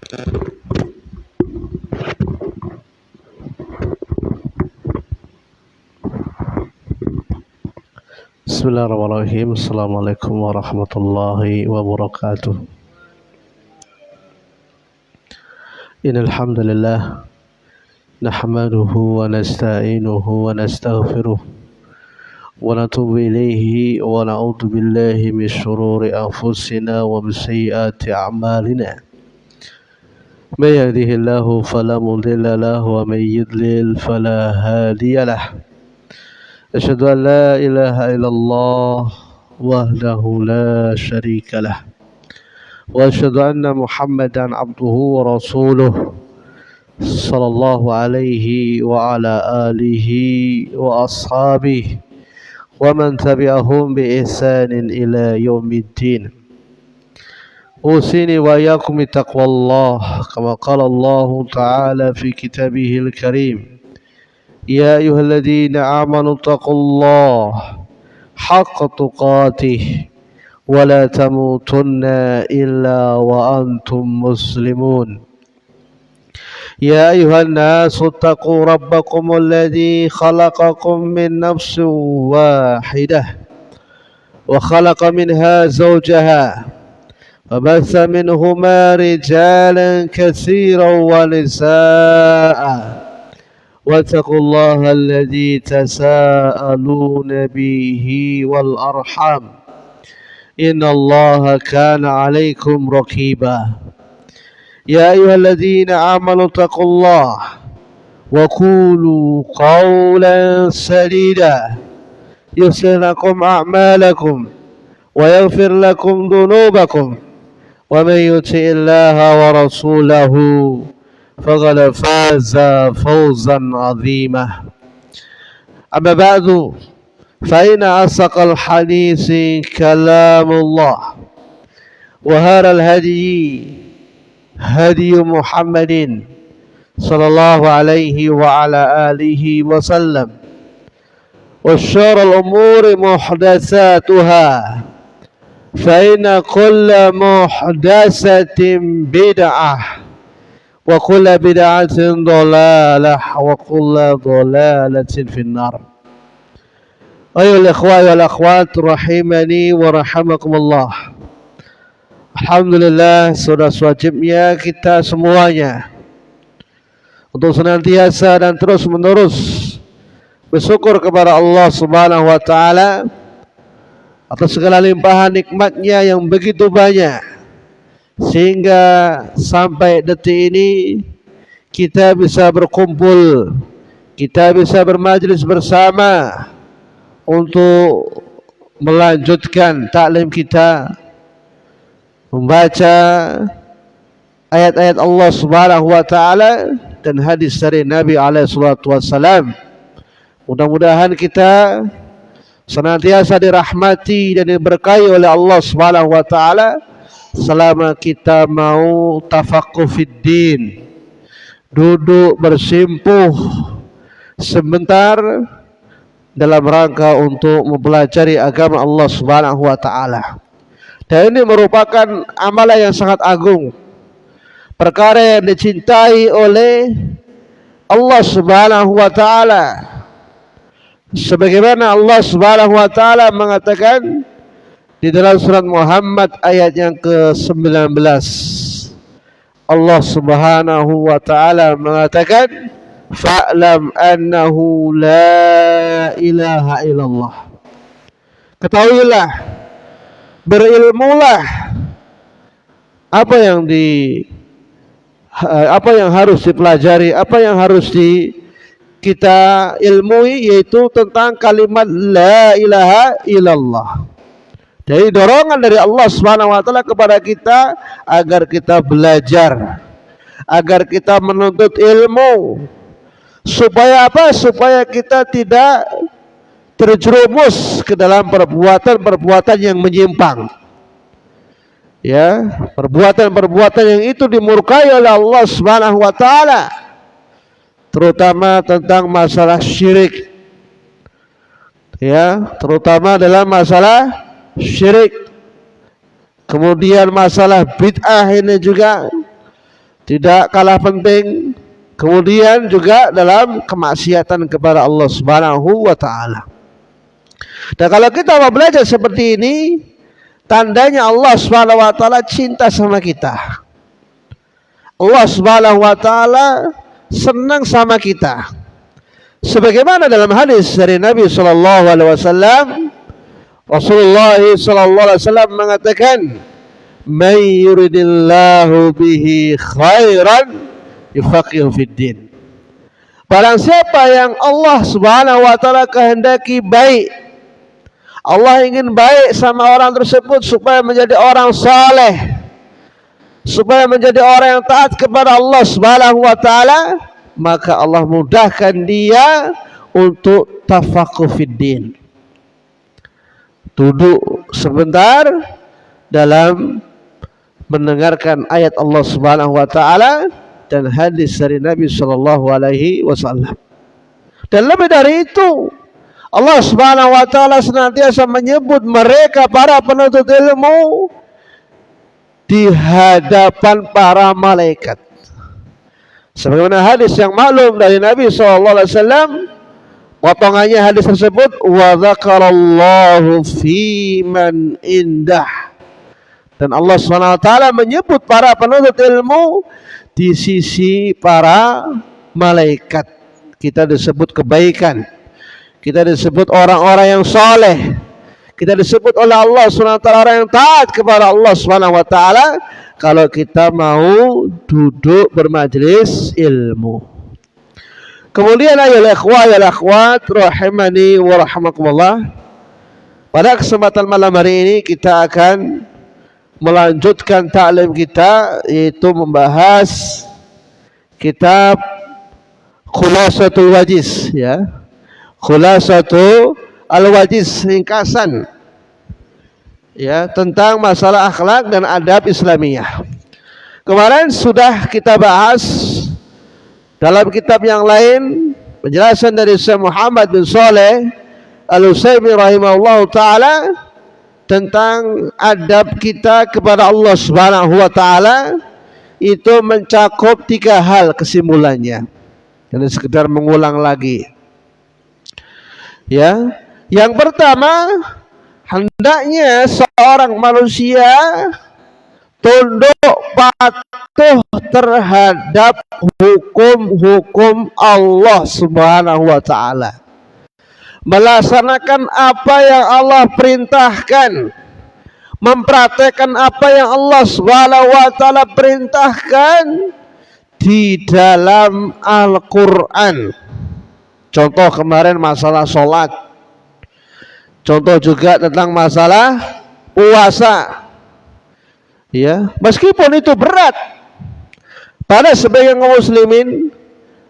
Bismillahirrahmanirrahim. Assalamualaikum warahmatullahi wabarakatuh. Innal hamdalillah nahmaduhu wa nasta'inuhu wa nastaghfiruh wa natubu ilayhi wa na'udzu billahi min shururi anfusina wa min sayyiati a'malina. May yahdihillahu fala mudilla lahu wa may yudlil fala hadiya lahu. أشهد أن لا إله إلا الله وحده لا شريك له وأشهد أن محمدا عبده ورسوله صلى الله عليه وعلى آله وأصحابه ومن تبعهم بإحسان إلى يوم الدين. أوصيني وإياكم بتقوى الله كما قال الله تعالى في كتابه الكريم: يا أيها الذين آمنوا اتقوا الله حق تقاته ولا تموتن إلا وأنتم مسلمون. يا أيها الناس اتقوا ربكم الذي خلقكم من نفس واحدة وخلق منها زوجها وبث منهما رجالا كثيرا ونساء واتقوا الله الذي تساءلون به والأرحام إن الله كان عليكم رقيبا. يا أيها الذين آمنوا اتقوا الله وقولوا قولا سديدا يصلح لكم أعمالكم ويغفر لكم ذنوبكم ومن يطع الله ورسوله فقد فاز فوزا عظيما. أما بعد فإن أصدق الحديث كلام الله وخير الهدي هدي محمد صلى الله عليه وعلى آله وسلم وشر الأمور محدثاتها فإن كل محدثة بدعة وكل بدعة ضلالة وكل ضلالة في النار. أيها الإخوة والأخوات rahimani wa rahimakumullah. Alhamdulillah, sudah sewajibnya kita semuanya untuk senantiasa dan terus menerus bersyukur kepada Allah Subhanahu wa taala atas segala limpahan nikmatnya yang begitu banyak, sehingga sampai detik ini kita bisa berkumpul, kita bisa bermajlis bersama untuk melanjutkan taklim kita, membaca ayat-ayat Allah Subhanahu wa taala dan hadis dari Nabi alaihi salatu wasallam. Mudah-mudahan kita senantiasa dirahmati dan diberkahi oleh Allah Subhanahu wa taala selama kita mau tafaqquh fid din, duduk bersimpuh sebentar dalam rangka untuk mempelajari agama Allah Subhanahu wa taala. Dan ini merupakan amalan yang sangat agung, perkara yang dicintai oleh Allah Subhanahu wa taala. Sebagaimana Allah Subhanahu wa taala mengatakan di dalam surat Muhammad ayat yang ke-19, Allah Subhanahu wa taala mengatakan, fa'lam annahu la ilaha illallah. Ketahuilah, berilmulah apa yang harus dipelajari, apa yang harus kita ilmui, yaitu tentang kalimat la ilaha illallah. Jadi dorongan dari Allah Subhanahu wa taala kepada kita agar kita belajar, agar kita menuntut ilmu. Supaya apa? Supaya kita tidak terjerumus ke dalam perbuatan-perbuatan yang menyimpang. Ya, perbuatan-perbuatan yang itu dimurkai oleh Allah Subhanahu wa taala. Terutama tentang masalah syirik. Ya, terutama dalam masalah syirik. Kemudian masalah bid'ah ini juga tidak kalah penting. Kemudian juga dalam kemaksiatan kepada Allah Subhanahu wa taala. Dan kalau kita mau belajar seperti ini, tandanya Allah Subhanahu wa taala cinta sama kita. Allah Subhanahu wa taala senang sama kita. Sebagaimana dalam hadis dari Nabi sallallahu alaihi wasallam, Rasulullah sallallahu alaihi wasallam mengatakan, "May yuridillahu bihi khairan yufaqihu fid din." Barang siapa yang Allah Subhanahu wa taala kehendaki baik, Allah ingin baik sama orang tersebut supaya menjadi orang saleh, supaya menjadi orang yang taat kepada Allah Subhanahu wa taala, maka Allah mudahkan dia untuk tafaqquh fid din. Duduk sebentar dalam mendengarkan ayat Allah Subhanahu wa taala dan hadis dari Nabi sallallahu alaihi wasallam. Dan lebih dari itu, Allah Subhanahu wa taala senantiasa menyebut mereka para penuntut ilmu di hadapan para malaikat. Sebagaimana hadis yang maklum dari Nabi sallallahu alaihi wasallam, potongannya hadis tersebut, wa dzakarallahu fi man indah. Dan Allah Subhanahu wa taala menyebut para penuntut ilmu di sisi para malaikat. Kita disebut kebaikan, kita disebut orang-orang yang soleh, kita disebut oleh Allah Subhanahu wa taala orang yang taat kepada Allah Subhanahu wa taala kalau kita mau duduk bermajelis ilmu. Kemudian ayol ikhwah wal akhwat rahimani wa rahimakumullah, pada kesempatan malam hari ini kita akan melanjutkan ta'lim kita, yaitu membahas kitab Khulasatul Wajiz, ya. Khulasatul Al-Wajiz, ringkasan, ya, tentang masalah akhlak dan adab Islamiyah. Kemarin sudah kita bahas dalam kitab yang lain penjelasan dari Syekh Muhammad bin Shalih Al-Utsaimin rahimahullah taala tentang adab kita kepada Allah Subhanahu wa taala. Itu mencakup 3 hal kesimpulannya. Jadi sekedar mengulang lagi. Ya, yang pertama, hendaknya seorang manusia tunduk patuh terhadap hukum-hukum Allah Subhanahu wa taala. Melaksanakan apa yang Allah perintahkan, mempraktekkan apa yang Allah Subhanahu wa taala perintahkan di dalam Al-Qur'an. Contoh kemarin masalah sholat, contoh juga tentang masalah puasa. Ya, meskipun itu berat pada sebagian kaum muslimin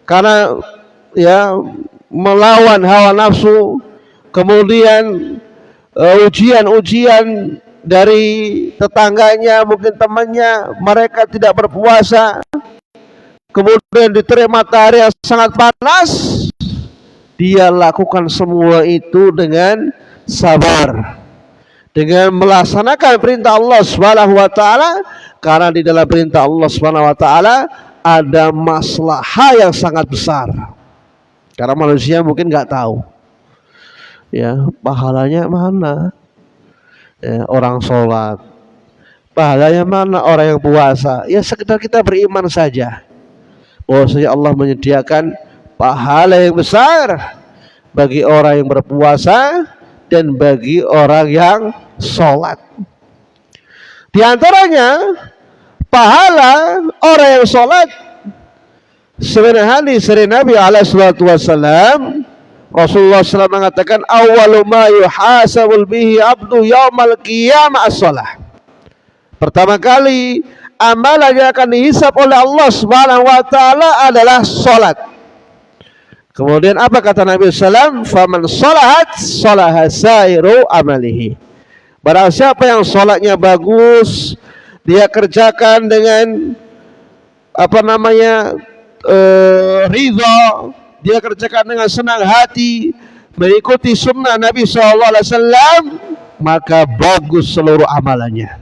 karena ya melawan hawa nafsu, kemudian ujian-ujian dari tetangganya, mungkin temannya, mereka tidak berpuasa, kemudian diterik matahari yang sangat panas, dia lakukan semua itu dengan sabar, dengan melaksanakan perintah Allah Subhanahu wa taala, karena di dalam perintah Allah Subhanahu wa taala ada maslahah yang sangat besar. Karena manusia mungkin nggak tahu, ya, pahalanya mana, ya, orang sholat, pahalanya mana orang yang puasa. Ya sekedar kita beriman saja bahwasanya Allah menyediakan pahala yang besar bagi orang yang berpuasa dan bagi orang yang sholat. Di antaranya pahala orang yang sholat. Sebenarnya hadis dari Nabi SAW, Rasulullah SAW mengatakan, awwalu ma yuhasabul bihi abdu yaumal qiyamah as-shalah. Pertama kali amalan yang akan dihisab oleh Allah Subhanahu wa taala adalah salat. Kemudian apa kata Nabi SAW? Faman shalahat shalaha sairu amalihi. Barang siapa yang salatnya bagus, dia kerjakan dengan ridha, dia kerjakan dengan senang hati, mengikuti sunnah Nabi SAW, maka bagus seluruh amalannya.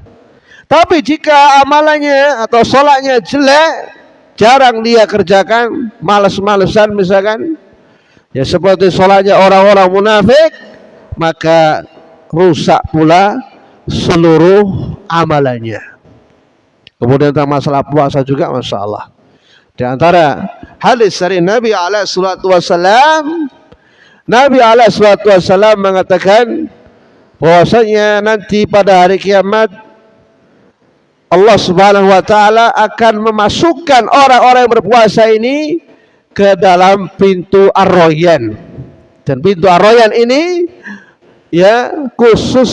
Tapi jika amalannya atau sholatnya jelek, jarang dia kerjakan, malas-malesan misalkan, ya seperti sholatnya orang-orang munafik, maka rusak pula seluruh amalannya. Kemudian tentang masalah puasa juga, masya Allah. Di antara hadis dari Nabi SAW, Nabi SAW mengatakan bahwasanya nanti pada hari kiamat Allah Subhanahu wa taala akan memasukkan orang-orang yang berpuasa ini ke dalam pintu Ar-Rayyan. Dan pintu Ar-Rayyan ini ya khusus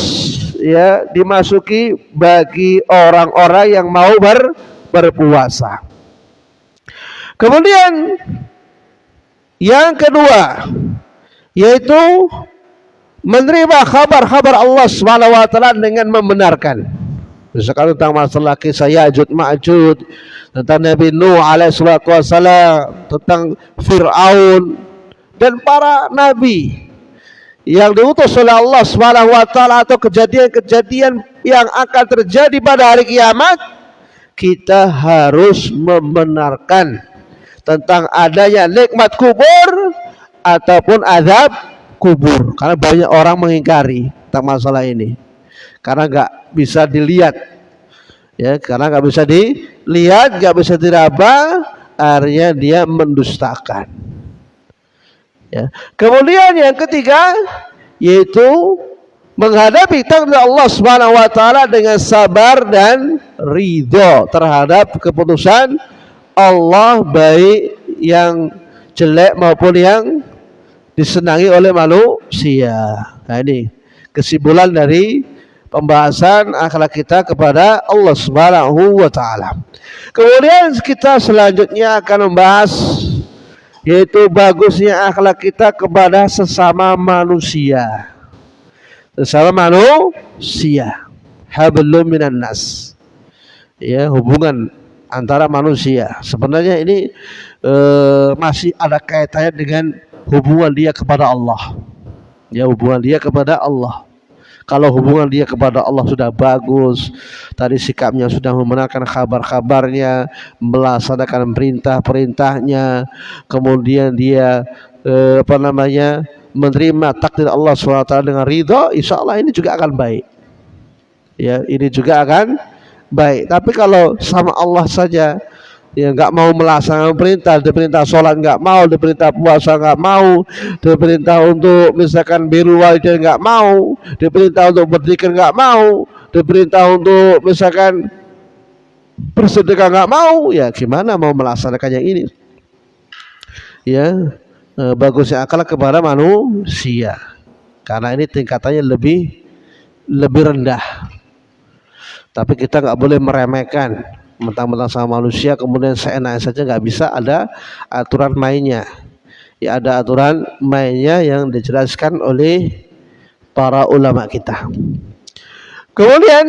ya dimasuki bagi orang-orang yang mau berpuasa. Kemudian yang kedua yaitu menerima kabar-kabar Allah Subhanahu wa taala dengan membenarkan. Misalkan tentang masalah kisah Ya'juj Ma'juj, tentang Nabi Nuh alaihi salatu wasalam, tentang Fir'aun dan para nabi yang diutus oleh Allah Subhanahu wa taala, atau kejadian-kejadian yang akan terjadi pada hari kiamat, kita harus membenarkan tentang adanya nikmat kubur ataupun azab kubur. Karena banyak orang mengingkari tentang masalah ini karena nggak bisa dilihat, ya, karena nggak bisa dilihat, nggak bisa diraba, akhirnya dia mendustakan. Ya. Kemudian yang ketiga yaitu menghadapi takdir Allah Subhanahu wa taala dengan sabar dan ridho terhadap keputusan Allah, baik yang jelek maupun yang disenangi oleh manusia. Nah, ini kesimpulan dari pembahasan akhlak kita kepada Allah Subhanahu wa taala. Kemudian kita selanjutnya akan membahas yaitu bagusnya akhlak kita kepada sesama manusia. Sesama manusia. Hablum minan nas. Ya, hubungan antara manusia. Sebenarnya ini masih ada kaitannya dengan hubungan dia kepada Allah. Ya, hubungan dia kepada Allah. Kalau hubungan dia kepada Allah sudah bagus, tadi sikapnya sudah membenarkan kabar-kabarnya, melaksanakan perintah-perintahnya, kemudian dia menerima takdir Allah SWT dengan ridho, insya Allah ini juga akan baik. Ya, ini juga akan baik. Tapi kalau sama Allah saja, ya nggak mau melaksanakan perintah, diperintah sholat nggak mau, diperintah puasa nggak mau, diperintah untuk misalkan birrul walidain nggak mau, diperintah untuk berzikir nggak mau, diperintah untuk misalkan bersedekah nggak mau, ya gimana mau melaksanakan yang ini? Ya, bagusnya akal kepada manusia, karena ini tingkatannya lebih rendah. Tapi kita nggak boleh meremehkan mentang-mentang sama manusia kemudian seenaknya saja, nggak bisa, ada aturan mainnya. Ya, ada aturan mainnya yang dijelaskan oleh para ulama kita. Kemudian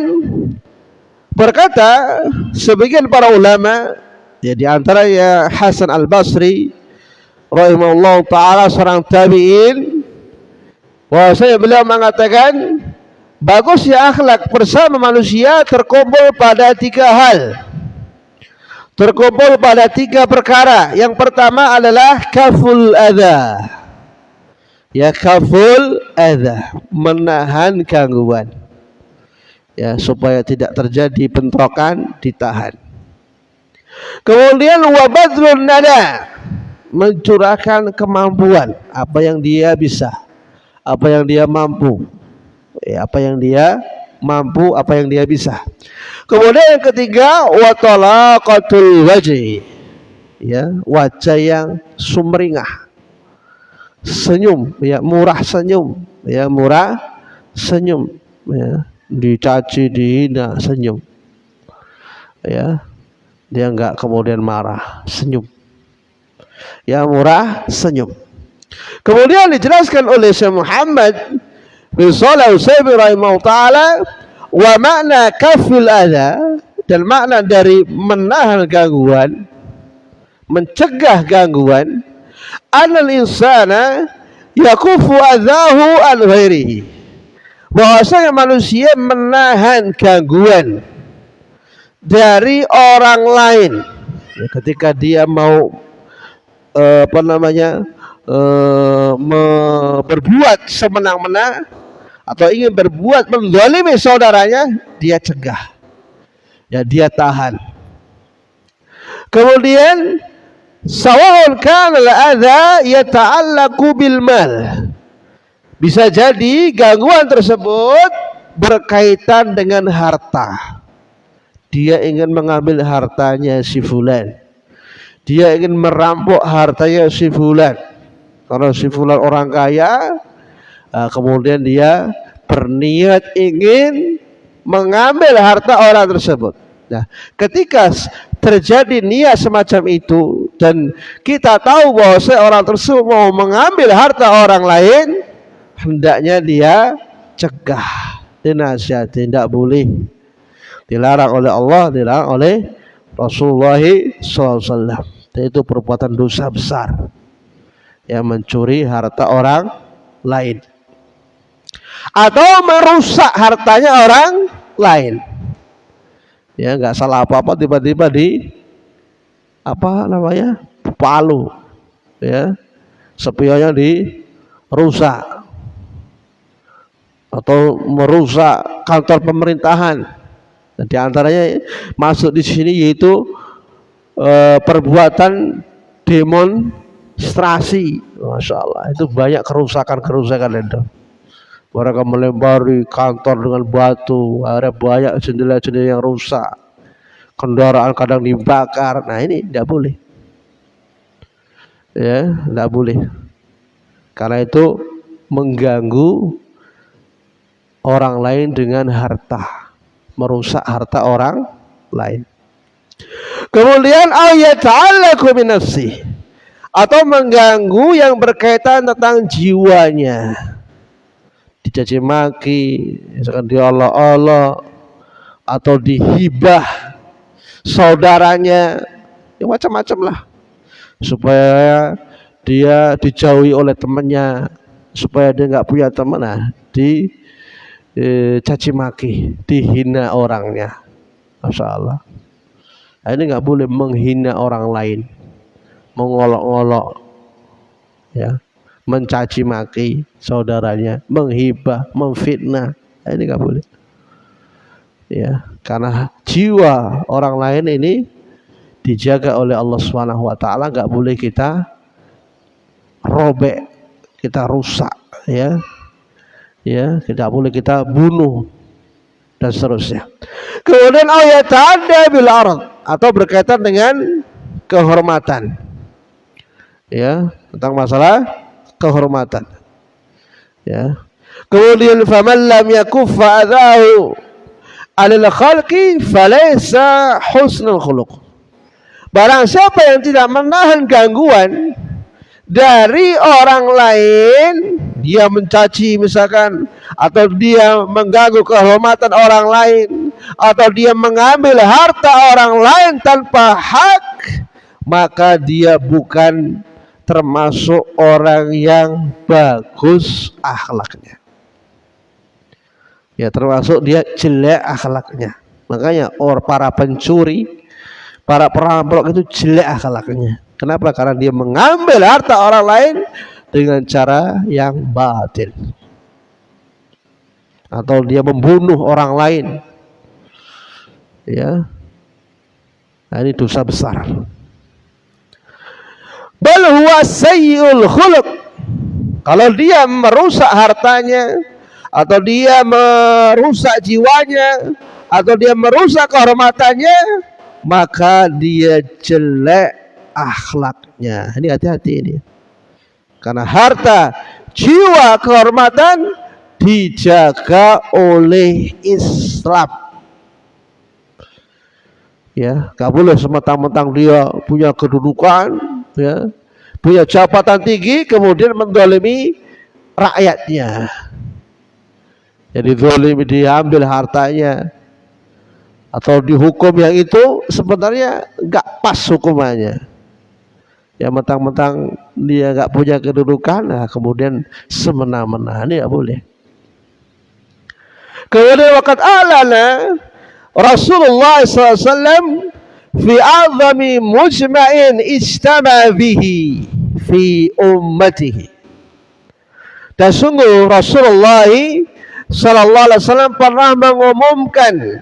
berkata sebagian para ulama, ya di antara ya Hasan Al-Basri rahimahullah taala, seorang tabi'in, bahwasanya beliau mengatakan bagusnya akhlak bersama manusia terkumpul pada 3 hal. Terkumpul pada 3 perkara. Yang pertama adalah kaful adha. Ya, kaful adha, menahan gangguan. Ya, supaya tidak terjadi bentrokan, ditahan. Kemudian wabadrun nada, mencurahkan kemampuan, apa yang dia bisa, apa yang dia mampu. Ya, apa yang dia mampu, apa yang dia bisa. Kemudian yang ketiga wa talaqatul wajhi, ya, wajah yang sumringah, senyum, ya, murah senyum, ya, murah senyum, ya, dicaci dihina senyum, ya, dia enggak kemudian marah, senyum, ya, murah senyum. Kemudian dijelaskan oleh Syekh Muhammad bin Shalih Al-Utsaimin rahimahullah taala, wa makna kaful adha, dan makna dari menahan gangguan, mencegah gangguan, anal insana yakufu adhahu an ghairihi, bahwasanya manusia menahan gangguan dari orang lain, Ya, ketika dia mau berbuat semenang-menang atau ingin berbuat menzalimi saudaranya, dia cegah, ya dia tahan. Kemudian sawa'un kana al-adza yata'allaqu bil mal, bisa jadi gangguan tersebut berkaitan dengan harta. Dia ingin mengambil hartanya si fulan, dia ingin merampok hartanya si fulan. Karena si fulan orang kaya, kemudian dia berniat ingin mengambil harta orang tersebut. Nah, ketika terjadi niat semacam itu dan kita tahu bahwa seorang tersebut mau mengambil harta orang lain, hendaknya dia cegah, dinasihati, tidak boleh. Dilarang oleh Allah, dilarang oleh Rasulullah SAW. Itu perbuatan dosa besar, yang mencuri harta orang lain atau merusak hartanya orang lain. Ya, nggak salah apa-apa tiba-tiba di palu, ya, spionnya dirusak atau merusak kantor pemerintahan. Dan di antaranya masuk di sini yaitu perbuatan demonstrasi. Masya Allah, itu banyak kerusakan itu. Mereka melempari kantor dengan batu, ada banyak jendela-jendela yang rusak, kendaraan kadang dibakar. Nah, ini tidak boleh, ya, tidak boleh, karena itu mengganggu orang lain dengan harta, merusak harta orang lain. Kemudian ayat ta'allaqu bi nafsi, atau mengganggu yang berkaitan tentang jiwanya, dicaci maki, misalkan diolok-olok atau dihibah saudaranya, ya macam-macam lah, supaya dia dijauhi oleh temannya, supaya dia nggak punya teman. Nah, dicaci maki, dihina orangnya. Masya Allah. Nah, ini nggak boleh menghina orang lain, mengolok-olok, ya, mencaci maki saudaranya, menghibah, memfitnah. Nah, ini nggak boleh, ya, karena jiwa orang lain ini dijaga oleh Allah Subhanahu wa taala, nggak boleh kita robek, kita rusak, ya, tidak boleh kita bunuh dan seterusnya. Kemudian ayat ada bil ard, atau berkaitan dengan kehormatan, ya, tentang masalah kehormatan, ya. Kemudian faman lam yakuffa adahu alil khalqi falaysa husnul khuluq, barang siapa yang tidak menahan gangguan dari orang lain, dia mencaci misalkan, atau dia mengganggu kehormatan orang lain, atau dia mengambil harta orang lain tanpa hak, maka dia bukan termasuk orang yang bagus akhlaknya, ya, termasuk dia jelek akhlaknya. Makanya para pencuri, para perampok itu jelek akhlaknya. Kenapa? Karena dia mengambil harta orang lain dengan cara yang batil, atau dia membunuh orang lain, ya. Nah, ini dosa besar. Bal huwa sayyi'ul khuluq, kalau dia merusak hartanya, atau dia merusak jiwanya, atau dia merusak kehormatannya, maka dia jelek akhlaknya. Ini hati-hati ini, karena harta, jiwa, kehormatan dijaga oleh Islam, ya. Gak boleh sementang-mentang dia punya kedudukan, ya, punya jabatan tinggi, kemudian menzalimi rakyatnya. Jadi zalim, diambil hartanya atau dihukum yang itu sebenarnya nggak pas hukumannya. Ya, mentang-mentang dia nggak punya kedudukan, nah kemudian semena-mena, ini nggak boleh. Kemudian waqad alana Rasulullah SAW fi a'zami mujma'in ijtama bihi fi ummatihi. Dan sungguh Rasulullah sallallahu alaihi wasallam pernah mengumumkan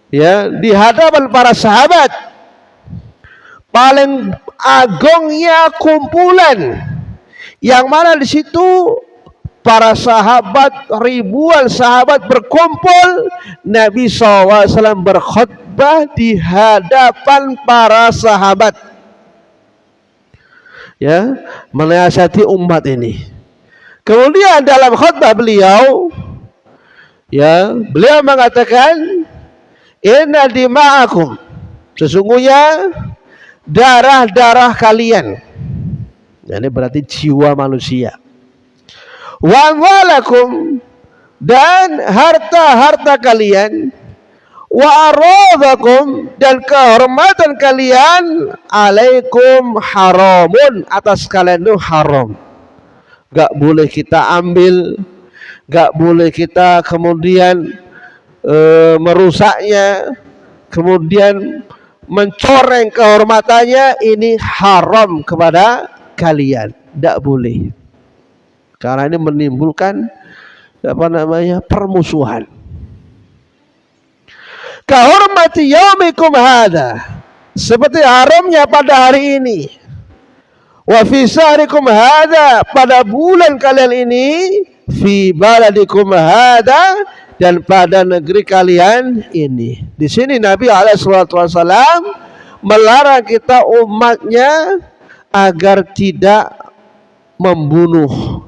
ya di hadapan para sahabat paling agungnya kumpulan yang mana di situ para sahabat, ribuan sahabat berkumpul, Nabi SAW berkhutbah di hadapan para sahabat, ya, menasihati umat ini. Kemudian dalam khutbah beliau, ya, beliau mengatakan, inna dima'akum, sesungguhnya darah-darah kalian, ini berarti jiwa manusia, wa amwalakum, dan harta-harta kalian, wa aradakum, dan kehormatan kalian, alaikum haramun, atas kalian itu haram. Gak boleh kita ambil, gak boleh kita kemudian merusaknya, kemudian mencoreng kehormatannya. Ini haram kepada kalian, tidak boleh, karena ini menimbulkan permusuhan. Kahormati yaumikum hada, seperti haramnya pada hari ini. Wa fi syahrikum hada, pada bulan kalian ini. Fi baladikum hada, dan pada negeri kalian ini. Di sini Nabi SAW melarang kita umatnya agar tidak membunuh,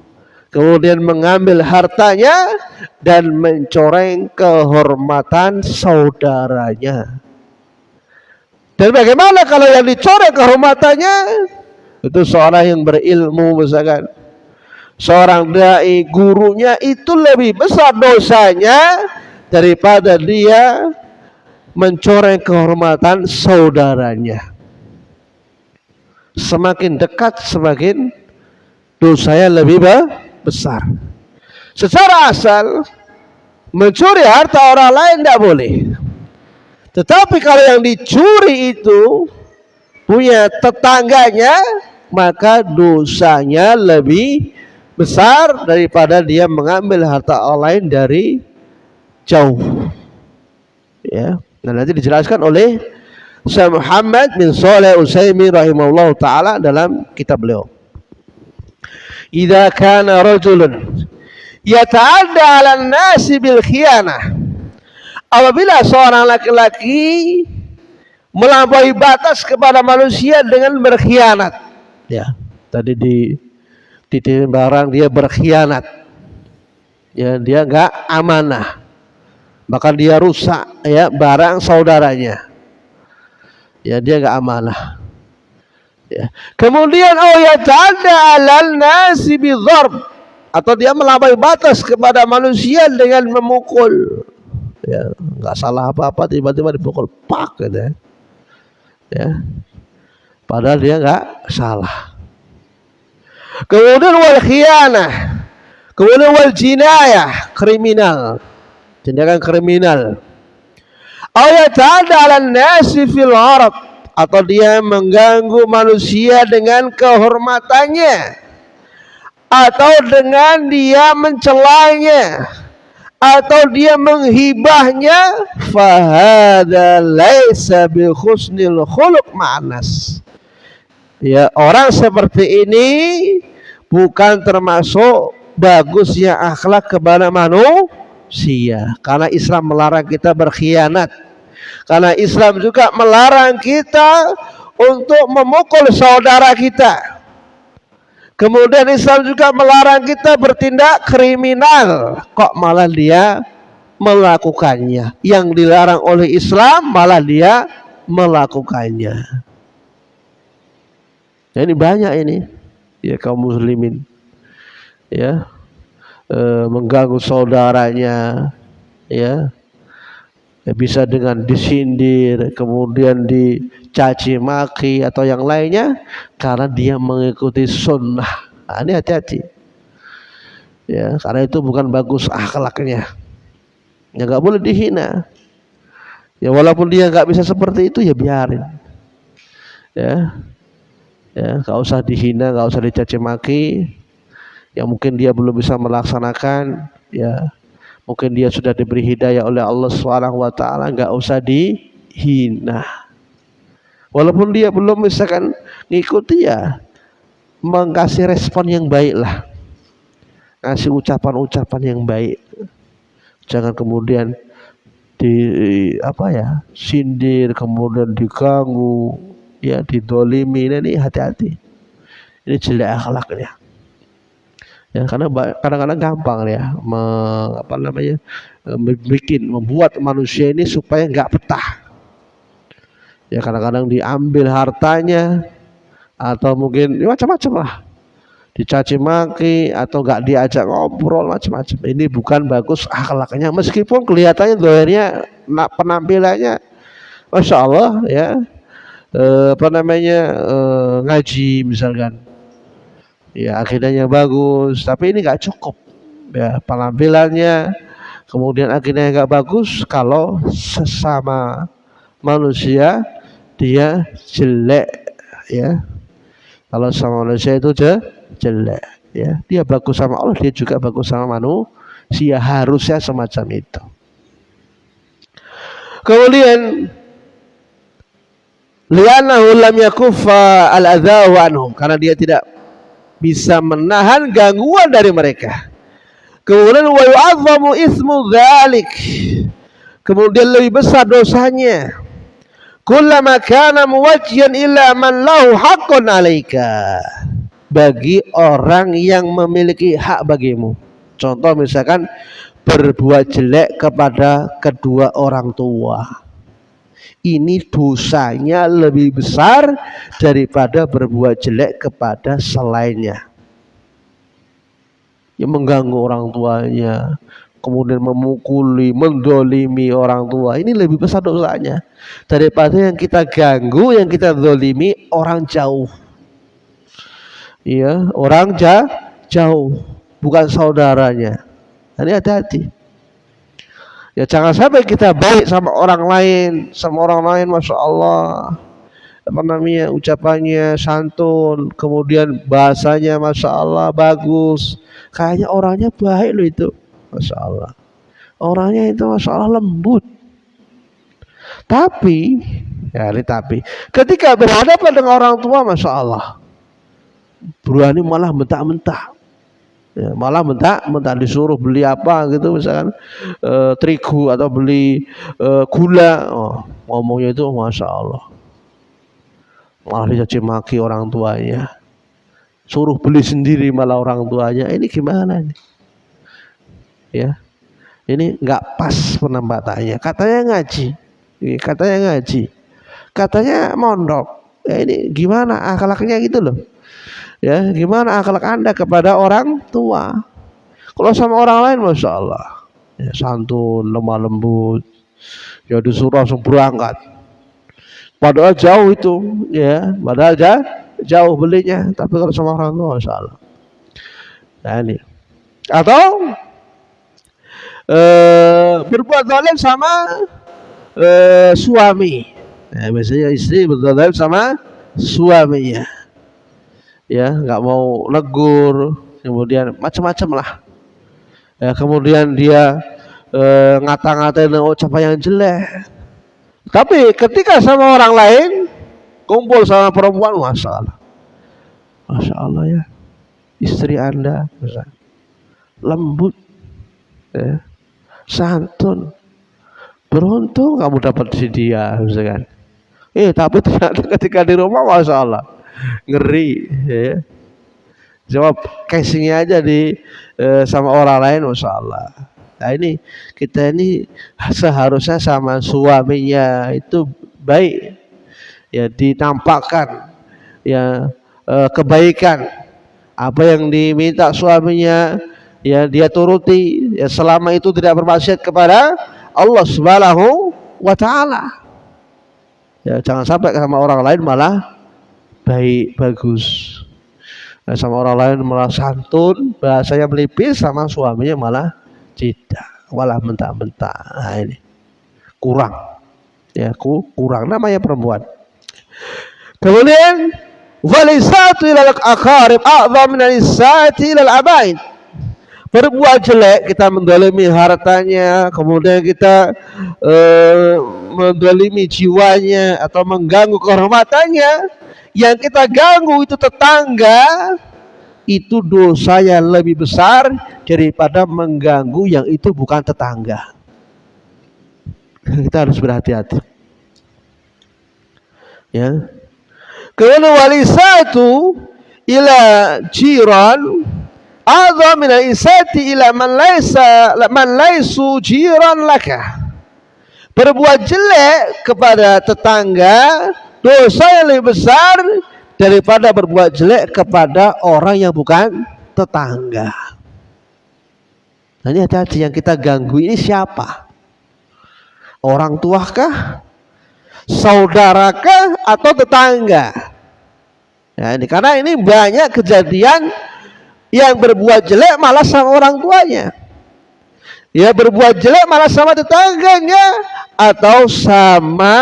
kemudian mengambil hartanya dan mencoreng kehormatan saudaranya. Dan bagaimana kalau yang dicoreng kehormatannya itu seorang yang berilmu, misalkan seorang dai, gurunya, itu lebih besar dosanya daripada dia mencoreng kehormatan saudaranya. Semakin dekat semakin dosanya lebih besar. Secara asal mencuri harta orang lain tidak boleh, tetapi kalau yang dicuri itu punya tetangganya, maka dosanya lebih besar daripada dia mengambil harta orang lain dari jauh. Ya, dan nanti dijelaskan oleh Syekh Muhammad bin Shalih Al-Utsaimin rahimahullah taala dalam kitab beliau. Idza kana rajulun yata'adda 'alan nasi bil khiyanah, apabila seorang laki-laki melampaui batas kepada manusia dengan berkhianat, ya, tadi di barang dia berkhianat, ya, dia enggak amanah, bahkan dia rusak, ya, barang saudaranya, ya, dia enggak amanah, ya. Kemudian yata'adda 'alal nasi bidzarb, atau dia melampaui batas kepada manusia dengan memukul, ya, enggak salah apa-apa tiba-tiba dipukul pak gitu, ya, padahal dia enggak salah. Kemudian wal khiyanah, kemudian wal jinayah, kriminal, tindakan kriminal. Ayata'adda 'alan nasi fil 'arab, atau dia mengganggu manusia dengan kehormatannya, atau dengan dia mencelanya, atau dia menghibahnya, fahada laisa bi husnil khuluq ma'anas. Ya, orang seperti ini bukan termasuk bagusnya akhlak kepada manusia, karena Islam melarang kita berkhianat, karena Islam juga melarang kita untuk memukul saudara kita. Kemudian Islam juga melarang kita bertindak kriminal, kok malah dia melakukannya. Yang dilarang oleh Islam malah dia melakukannya. Nah, ini banyak ini, ya, kaum muslimin, ya, mengganggu saudaranya, ya, bisa dengan disindir, kemudian dicaci maki atau yang lainnya, karena dia mengikuti sunnah. Nah, ini hati-hati, ya, karena itu bukan bagus akhlaknya, ya, nggak boleh dihina, Ya walaupun dia nggak bisa seperti itu ya biarin. Ya, ya nggak usah dihina, nggak usah dicaci maki. Ya mungkin dia belum bisa melaksanakan. Ya mungkin dia sudah diberi hidayah oleh Allah Subhanahu Wa Taala, nggak usah dihina. Walaupun dia belum misalkan ngikuti ya, mengasih respon yang baik lah, ngasih ucapan-ucapan yang baik. Jangan kemudian di apa ya, sindir, kemudian diganggu, ya didolimi. Ini hati-hati, ini jelek akhlaknya. Ya karena kadang-kadang gampang ya apa namanya, membuat manusia ini supaya nggak betah. Ya kadang-kadang diambil hartanya atau mungkin ya, macam-macam lah, dicaci maki atau nggak diajak ngobrol macam-macam. Ini bukan bagus akhlaknya, meskipun kelihatannya doanya penampilannya masya Allah ya, apa namanya, ngaji misalkan ya, akidahnya bagus, tapi ini nggak cukup ya penampilannya, kemudian akidahnya nggak bagus. Kalau sesama manusia dia jelek ya, kalau sama manusia itu jelek ya, dia bagus sama Allah, dia juga bagus sama manusia, harusnya semacam itu. Kemudian li'annahu lam yakuffa al-adza anhum, karena dia tidak bisa menahan gangguan dari mereka. Kemudian wa yu'azzamu ismu dzalik, kemudian lebih besar dosanya kullama kana muwajjihan ila man lahu haqqun 'alaika, bagi orang yang memiliki hak bagimu. Contoh misalkan berbuat jelek kepada kedua orang tua, ini dosanya lebih besar daripada berbuat jelek kepada selainnya. Yang mengganggu orang tuanya, kemudian memukuli, mendolimi orang tua, ini lebih besar dosanya daripada yang kita ganggu, yang kita dolimi orang jauh. Iya, orang jauh, bukan saudaranya. Jadi hati-hati. Ya jangan sampai kita baik sama orang lain, masya Allah, apa namanya, ucapannya santun, kemudian bahasanya masya Allah bagus, kayaknya orangnya baik loh itu, masya Allah, orangnya itu masya Allah lembut. Tapi ketika berhadapan dengan orang tua masya Allah berani malah mentah-mentah ya, malah mentah disuruh beli apa gitu misalkan terigu atau beli gula, ngomongnya itu masya Allah malah dicaci maki orang tuanya, suruh beli sendiri malah orang tuanya. Ini gimana nih ya, ini nggak pas penempatannya. Katanya ngaji, katanya mondok ya, ini gimana akhlaknya gitu loh ya, gimana akhlak Anda kepada orang tua. Kalau sama orang lain masya Allah ya, santun, lemah lembut ya, disuruh langsung berangkat, padahal jauh itu ya, padahal jauh belinya, tapi kalau sama orang tua masya Allah. Nah ini, atau berbuat zalim sama suami. Nah, biasanya istri berbuat zalim sama suaminya ya, nggak mau negur, kemudian macam-macam lah ya, kemudian dia ngata-ngatain dengan ucapan yang jelek. Tapi ketika sama orang lain, kumpul sama perempuan, masya Allah ya, istri Anda misalnya lembut ya, santun, beruntung kamu dapat si dia misalkan. Tapi ternyata ketika di rumah masya Allah ngeri ya. Jawab casingnya aja di sama orang lain masya Allah. Nah ini kita ini seharusnya sama suaminya itu baik ya, ditampakkan ya kebaikan, apa yang diminta suaminya ya dia turuti ya, selama itu tidak bermaksiat kepada Allah Subhanahu wa Ta'ala ya. Jangan sampai sama orang lain malah baik bagus, nah, sama orang lain malah santun, bahasanya melipis, sama suaminya malah tidak, malah mentah-mentah. Nah ini kurang Ya, kurang namanya perempuan. Kemudian walisatu ilal aqarib a'zam min alisati ilal abaid. Berbuat jelek, kita mendolimi hartanya, kemudian kita mendolimi jiwanya atau mengganggu kehormatannya. Yang kita ganggu itu tetangga, itu dosanya lebih besar daripada mengganggu yang itu bukan tetangga. Kita harus berhati-hati. Ya. Kemudian walisatu ila jiran adha min al-isati ila man laysu jiran laka. Berbuat jelek kepada tetangga dosa yang lebih besar daripada berbuat jelek kepada orang yang bukan tetangga. Nah, ini hati-hati, yang kita ganggu ini siapa? Orang tuakah? Saudarakah? Atau tetangga? Ya, ini karena ini banyak kejadian yang berbuat jelek malah sama orang tuanya. Ya, berbuat jelek malah sama tetangganya atau sama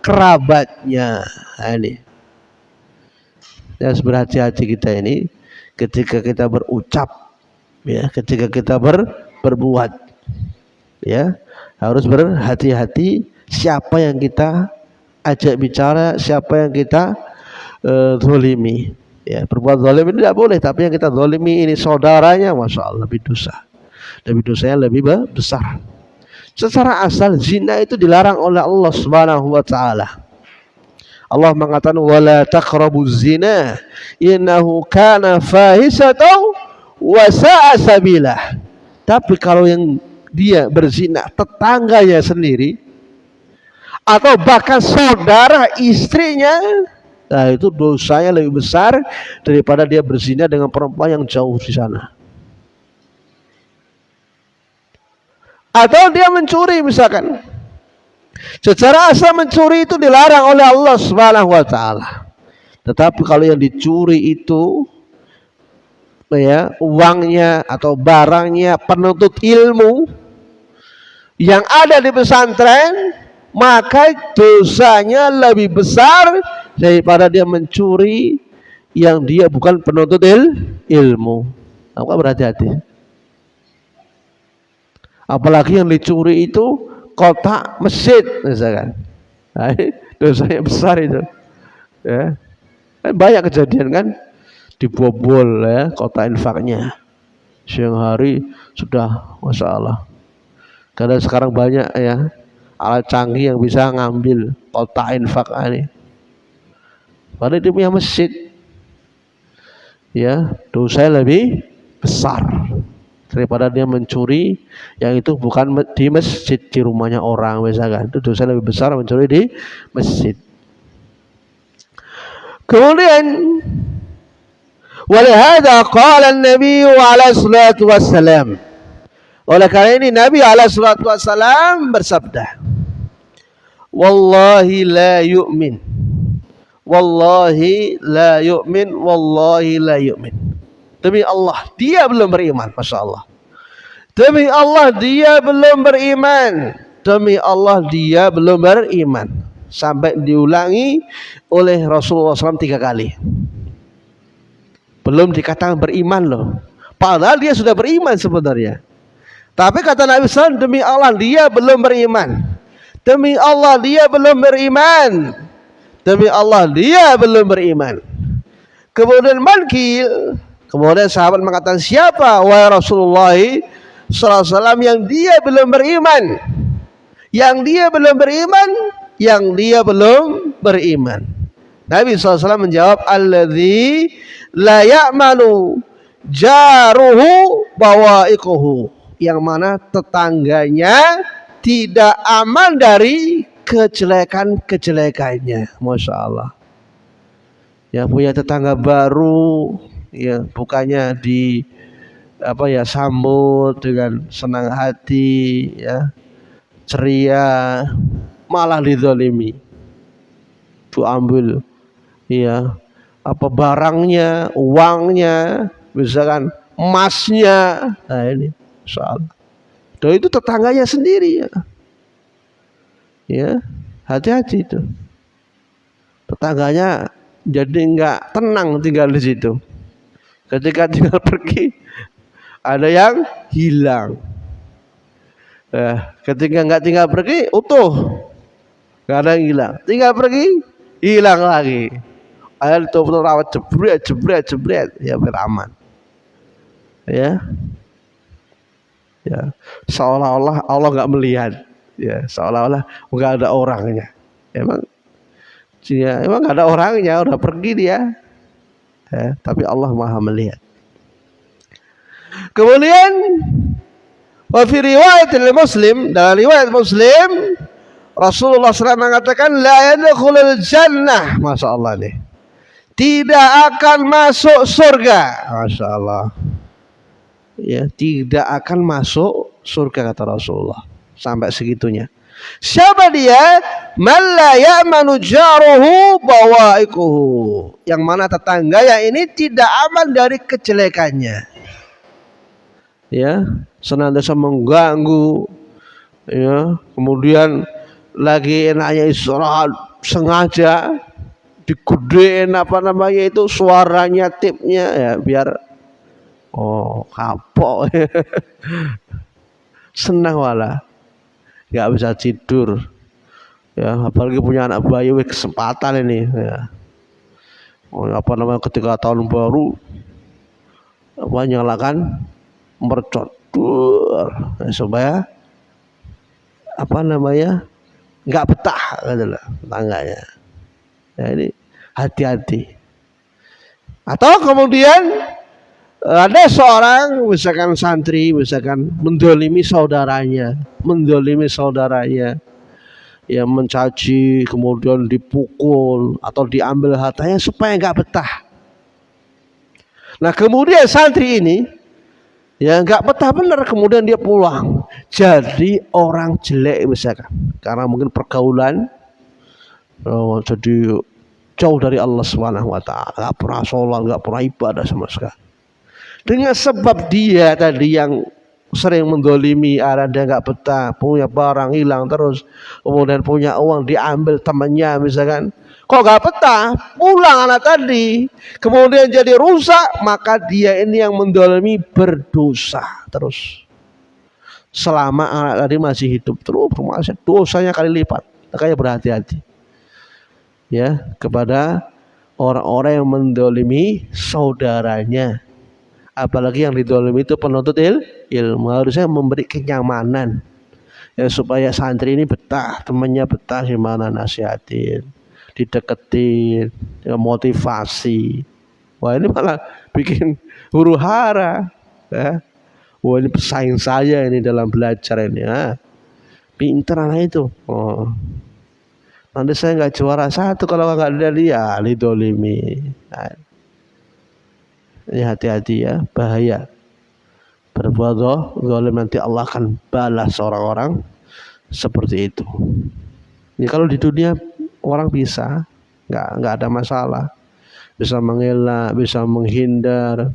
kerabatnya. Nah, ini harus berhati-hati kita ini ketika kita berucap, ya, ketika kita berbuat, ya, harus berhati-hati siapa yang kita ajak bicara, siapa yang kita zalimi. Ya, berbuat zalim ini tidak boleh, tapi yang kita zalimi ini saudaranya, masya Allah, lebih dosa. Lebih dosanya lebih besar. Secara asal zina itu dilarang oleh Allah Subhanahu wa taala. Allah mengatakan wala taqrabuz zina innahu kana fahisatan wa sa'a sabila. Tapi kalau yang dia berzina tetangganya sendiri atau bahkan saudara istrinya, nah itu dosanya lebih besar daripada dia berzina dengan perempuan yang jauh di sana. Atau dia mencuri misalkan. Secara asal mencuri itu dilarang oleh Allah Subhanahu wa taala. Tetapi kalau yang dicuri itu, ya, uangnya atau barangnya penuntut ilmu yang ada di pesantren, maka dosanya lebih besar daripada dia mencuri yang dia bukan penuntut ilmu. Maka berhati-hati. Apalagi yang dicuri itu kotak masjid misalkan. Nah, dosanya besar itu. Ya. Kan banyak kejadian kan dibobol, ya, kotak infaknya. Siang hari sudah, masya Allah. Karena sekarang banyak, ya, alat canggih yang bisa ngambil kotak infak ini. Padahal dia punya masjid. Ya, dosanya lebih besar daripada dia mencuri yang itu bukan di masjid, di rumahnya orang misalkan. Itu dosa lebih besar mencuri di masjid. Kemudian walihada qala an-nabi alaihi salatu wassalam, oleh karena ini Nabi alaihi salatu wassalam bersabda, wallahi la yu'min, wallahi la yu'min, wallahi la yu'min. Demi Allah, dia belum beriman. Masya Allah. Demi Allah, dia belum beriman. Demi Allah, dia belum beriman. Sampai diulangi oleh Rasulullah SAW 3 kali. Belum dikatakan beriman loh. Padahal dia sudah beriman sebenarnya. Tapi kata Nabi SAW, demi Allah, dia belum beriman. Demi Allah, dia belum beriman. Demi Allah, dia belum beriman. Kemudian mankil. Kemudian sahabat mengatakan, siapa wahai Rasulullah SAW yang dia belum beriman? Yang dia belum beriman? Yang dia belum beriman. Nabi SAW menjawab, alladzi la ya'manu jaruhu bawa'iquhu, yang mana tetangganya tidak aman dari kejelekan-kejelekannya. Masya Allah. Ya, punya tetangga baru, ya, bukannya di sambut dengan senang hati, ya, ceria, malah dizalimi. Diambil, ya, barangnya, uangnya, misalkan emasnya. Nah, ini soal. Dan itu tetangganya sendiri, ya. Ya. Hati-hati itu. Tetangganya jadi nggak tenang tinggal di situ. Ketika tinggal pergi, ada yang hilang. Ketika nggak tinggal pergi, utuh, nggak ada yang hilang. Tinggal pergi, hilang lagi. Akhirnya betul-betul rawat jebret, ya beraman. Ya, ya, seolah-olah Allah nggak melihat. Ya, seolah-olah nggak ada orangnya. Emang nggak ada orangnya, udah pergi dia. Ya, tapi Allah Maha melihat. Kemudian wa fi riwayat Muslim, dalam riwayat Muslim, Rasulullah SAW mengatakan la yadkhulul jannah, Masya Allah nih, tidak akan masuk surga. Masya Allah. Ya, tidak akan masuk surga kata Rasulullah. Sampai segitunya. Siapa dia? Man la ya'manu jaruhu bawaikuhu. Yang mana tetangga yang ini tidak aman dari kejelekannya. Ya, senantiasa mengganggu. Ya, kemudian lagi enaknya istirahat sengaja digedein itu suaranya tipnya ya biar kapok. Senang malah nggak bisa tidur ya, apalagi punya anak bayi, kesempatan ini ya. Ketika tahun baru nyalakan mercon supaya nggak betah adalah tangganya. Ya, ini hati-hati. Atau kemudian ada seorang misalkan santri, misalkan mendolimi saudaranya, ya mencaci, kemudian dipukul atau diambil hartanya supaya nggak betah. Nah kemudian santri ini ya nggak betah benar, kemudian dia pulang jadi orang jelek misalkan, karena mungkin pergaulan, jadi jauh dari Allah Subhanahu wa taala, nggak pernah sholat, nggak pernah ibadah sama sekali. Dengan sebab dia tadi yang sering mendolimi, dia nggak betah, punya barang hilang terus, kemudian punya uang diambil temannya misalkan, kok nggak betah, pulang anak tadi, kemudian jadi rusak, maka dia ini yang mendolimi berdosa terus. Selama anak tadi masih hidup terus, dosanya kali lipat. Makanya berhati-hati ya kepada orang-orang yang mendolimi saudaranya. Apalagi yang didolimi itu penuntut ilmu, harusnya memberi kenyamanan ya supaya santri ini betah, temannya betah, gimana nasihatin, dideketin, ya, motivasi. Wah ini malah bikin huru hara ya. Wah ini pesaing saya ini dalam belajar ini ya. Pinter anak itu. Nanti saya nggak juara satu kalau nggak ada dia, didolimi. Nah, ya hati-hati ya, bahaya. Berbuat zalim nanti Allah akan balas orang-orang seperti itu. Ya kalau di dunia orang bisa, nggak ada masalah, bisa mengelak, bisa menghindar,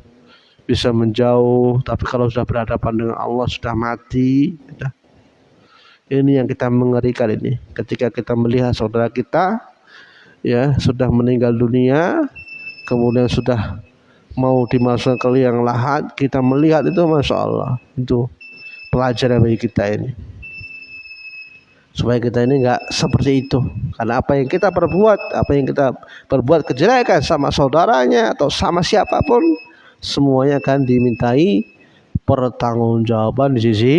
bisa menjauh. Tapi kalau sudah berhadapan dengan Allah, sudah mati, sudah. Ini yang kita mengerikan ini. Ketika kita melihat saudara kita, ya sudah meninggal dunia, kemudian sudah mau dimasukkan ke liang lahat, kita melihat itu, Masya Allah, itu pelajaran bagi kita ini, supaya kita ini nggak seperti itu. Karena apa yang kita perbuat kejelekan sama saudaranya atau sama siapapun, semuanya akan dimintai pertanggungjawaban di sisi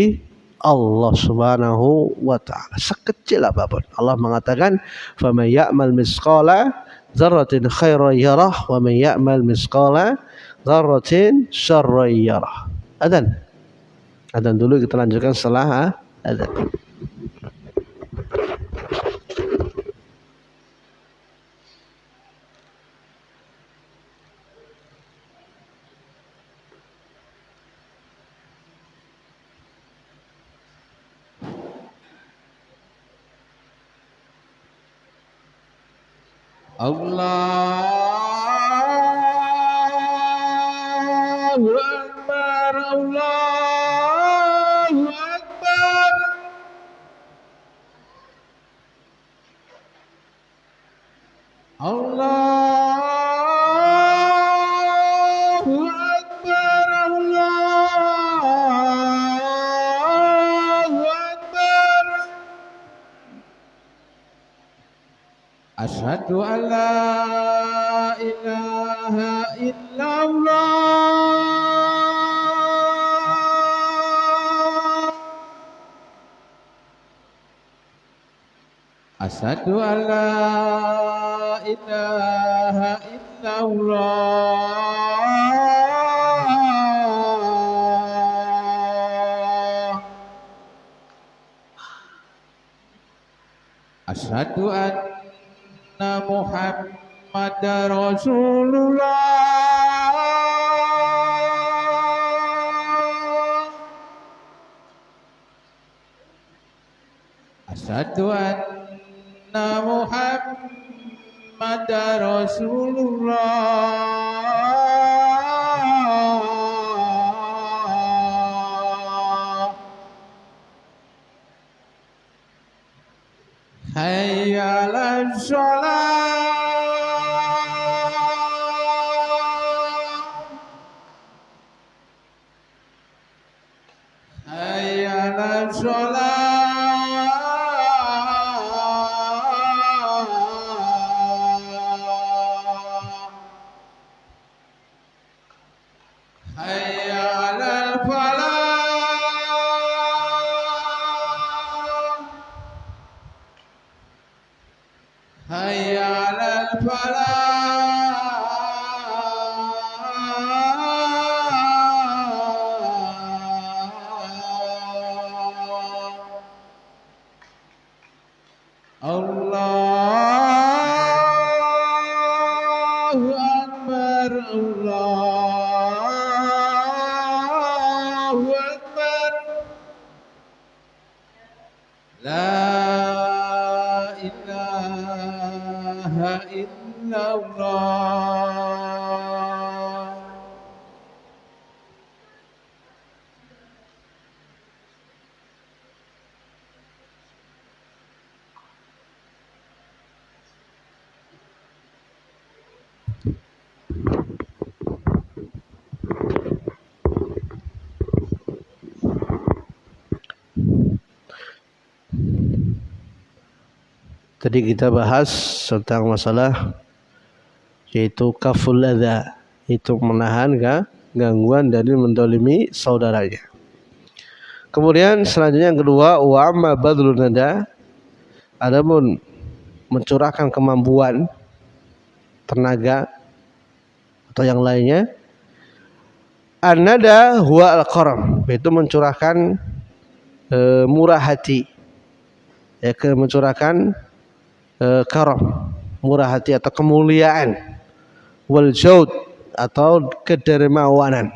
Allah Subhanahu wa taala, sekecil apapun. Allah mengatakan, "Faman ya'mal misqala dzarratin khairan yarah wa man ya'mal misqala dzarratin syarran yarah." Adzan dulu, kita lanjutkan setelah adzan. Allahu Akbar, Allahu Akbar. Allahu Akbar, Allahu Akbar. Asyhadu an la ilaha illallah. Asyhadu an la ilaha illallah. Asyhadu anna Muhammadar Rasulullah. Asyhadu anna Muhammadar Rasulullah. Hayya 'alas shalah. Hayya 'alas shalah. Hayya 'alal falah. Allahu Akbar, Allahu Akbar. La ilaha illallah. Tadi kita bahas tentang masalah yaitu kaful adza, itu menahan gangguan dari mendolimi saudaranya. Kemudian selanjutnya yang kedua, wa amma badlun nada, adapun mencurahkan kemampuan, tenaga atau yang lainnya. An-nada huwa al-karam, yaitu mencurahkan murah hati, ya, mencurahkan karam, murah hati atau kemuliaan, wal jaud atau kedermawanan,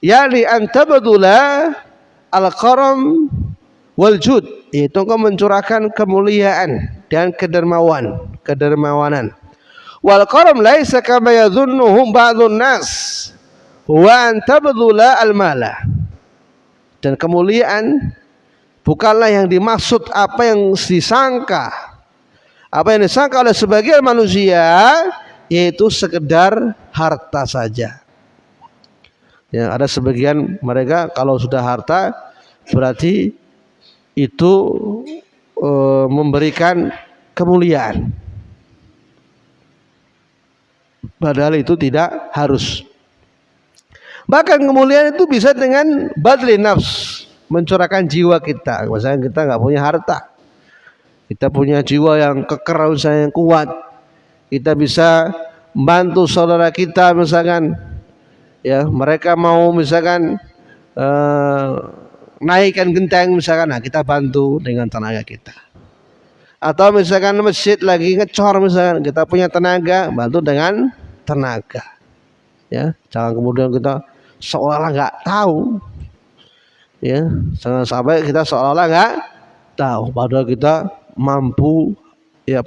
yakni antabadula al-karam wal jud, yaitu engkau mencurahkan kemuliaan dan kedermawanan. Wal karam laisa kama yadhunnuhum ba'dun nas wa antabadula al-mala, dan kemuliaan bukanlah yang dimaksud apa yang disangka oleh sebagian manusia, yaitu sekedar harta saja. Ya, ada sebagian mereka kalau sudah harta berarti itu memberikan kemuliaan. Padahal itu tidak harus. Bahkan kemuliaan itu bisa dengan badli nafs, mencurahkan jiwa kita. Misalnya kita nggak punya harta, kita punya jiwa yang keker, yang kuat, kita bisa membantu saudara kita, misalkan ya mereka mau misalkan naikkan genteng misalkan, nah kita bantu dengan tenaga kita. Atau misalkan masjid lagi ngecor misalkan, kita punya tenaga, bantu dengan tenaga. Ya, jangan kemudian kita seolah-olah nggak tahu. Ya, jangan sampai kita seolah-olah nggak tahu, padahal kita mampu, ya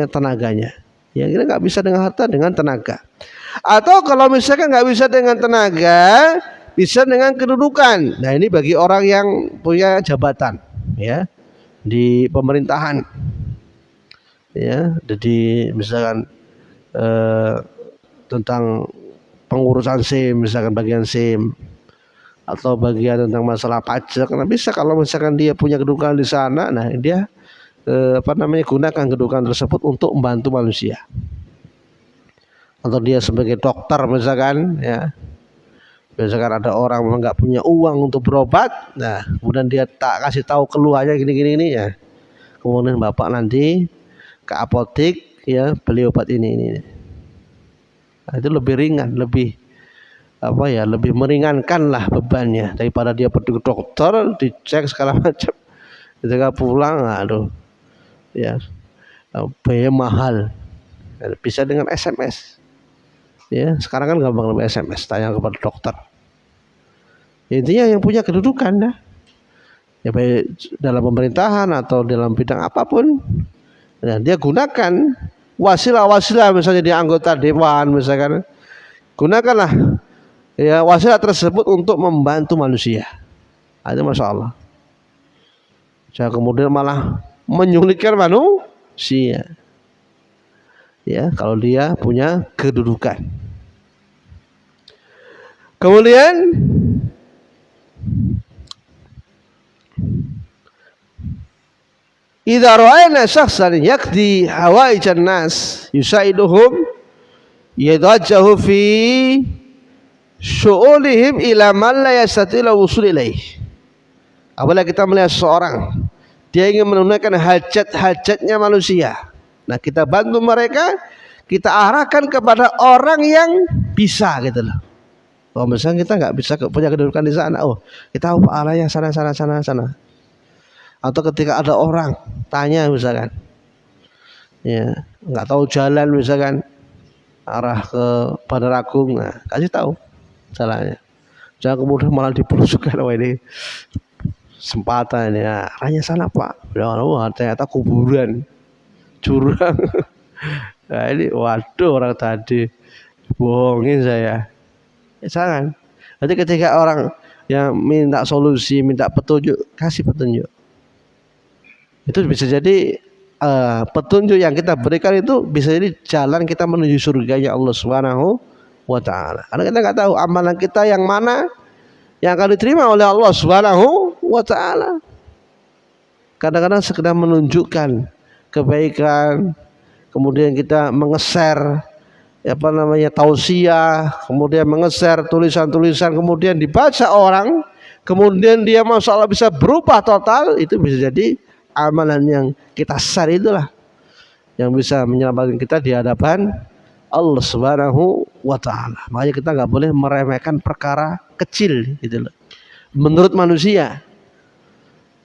tenaganya. Ya, kita nggak bisa dengan harta, dengan tenaga. Atau kalau misalkan nggak bisa dengan tenaga, bisa dengan kedudukan. Nah, ini bagi orang yang punya jabatan, ya, di pemerintahan. ya. Jadi misalkan tentang pengurusan SIM, misalkan bagian SIM atau bagian tentang masalah pajak, nah bisa kalau misalkan dia punya kedudukan di sana, nah dia gunakan kedudukan tersebut untuk membantu manusia. Atau dia sebagai dokter misalkan, ya, misalkan ada orang memang nggak punya uang untuk berobat, nah kemudian dia tak kasih tahu keluhannya gini ya, kemudian bapak nanti ke apotek, ya, beli obat ini. Nah, itu lebih ringan, lebih lebih meringankan lah bebannya daripada dia pergi ke dokter, dicek segala macam, ketika pulang, aduh, ya, biaya mahal. Bisa dengan SMS, ya, sekarang kan gampang lebih SMS, tanya kepada dokter. Intinya yang punya kedudukan, dah, ya, baik dalam pemerintahan atau dalam bidang apapun, nah, dia gunakan wasilah misalnya dia anggota dewan misalkan, gunakanlah, ya, wasilah tersebut untuk membantu manusia. Itu Masya Allah. Jangan kemudian malah menyulitkan manusia, ya, kalau dia punya kedudukan. Kemudian idza ra'ayna syakhsan yaqdi hawaijan nas yusaiduhum yadajjahu fi syu'ulihim ila man la yastati'u wusul ilaih. Apabila kita melihat seorang dia ingin menunaikan hajat-hajatnya manusia, nah kita bantu mereka, kita arahkan kepada orang yang bisa, gitu loh. Oh, misalnya kita nggak bisa punya kedudukan di sana, oh kita arahnya sana. Atau ketika ada orang tanya misalkan, ya, nggak tahu jalan misalkan arah ke Bandar Agung, nah kasih tahu jalannya. Jangan kemudian malah diperlukan, wah ini sempatan, ya, arahnya sana Pak. Oh, ternyata kuburan, jurang. Nah ini, waduh, orang tadi bohongin saya. Ya, jangan. Nanti ketika orang yang minta solusi, minta petunjuk, kasih petunjuk. Itu bisa jadi petunjuk yang kita berikan itu bisa jadi jalan kita menuju surganya Allah Subhanahu wa ta'ala. Karena kita nggak tahu amalan kita yang mana yang akan diterima oleh Allah Subhanahu wa ta'ala. Kadang-kadang sekedar menunjukkan kebaikan, kemudian kita mengeser tausiah, kemudian mengeser tulisan-tulisan, kemudian dibaca orang, kemudian dia Masya Allah bisa berubah total, itu bisa jadi amalan yang kita share itulah yang bisa menyelamatkan kita di hadapan Allah Subhanahu wa ta'ala. Makanya kita nggak boleh meremehkan perkara kecil, gitu loh. Menurut manusia,